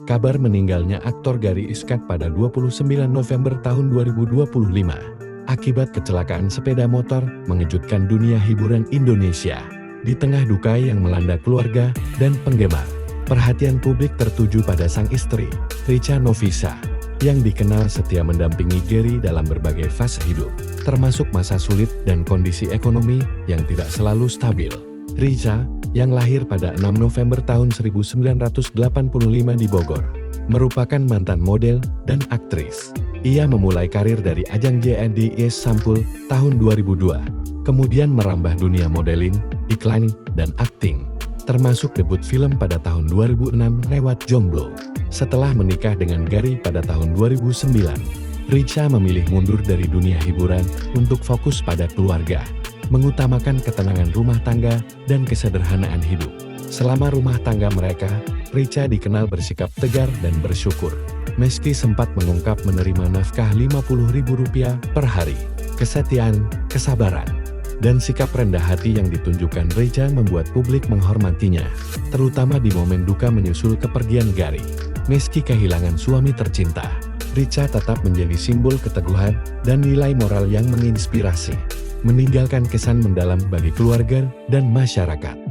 Kabar meninggalnya aktor Gary Iskak pada 29 November tahun 2025 akibat kecelakaan sepeda motor mengejutkan dunia hiburan Indonesia. Di tengah duka yang melanda keluarga dan penggemar, perhatian publik tertuju pada sang istri, Richa Novisa, yang dikenal setia mendampingi Gary dalam berbagai fase hidup, termasuk masa sulit dan kondisi ekonomi yang tidak selalu stabil. Richa, yang lahir pada 6 November tahun 1985 di Bogor, merupakan mantan model dan aktris. Ia memulai karir dari ajang JNDIS Sampul tahun 2002, kemudian merambah dunia modeling, iklan, dan akting, termasuk debut film pada tahun 2006 lewat Jomblo. Setelah menikah dengan Gary pada tahun 2009, Richa memilih mundur dari dunia hiburan untuk fokus pada keluarga, mengutamakan ketenangan rumah tangga dan kesederhanaan hidup. Selama rumah tangga mereka, Richa dikenal bersikap tegar dan bersyukur. Meski sempat mengungkap menerima nafkah Rp50.000 per hari, kesetiaan, kesabaran, dan sikap rendah hati yang ditunjukkan Richa membuat publik menghormatinya, terutama di momen duka menyusul kepergian Gary. Meski kehilangan suami tercinta, Richa tetap menjadi simbol keteguhan dan nilai moral yang menginspirasi, meninggalkan kesan mendalam bagi keluarga dan masyarakat.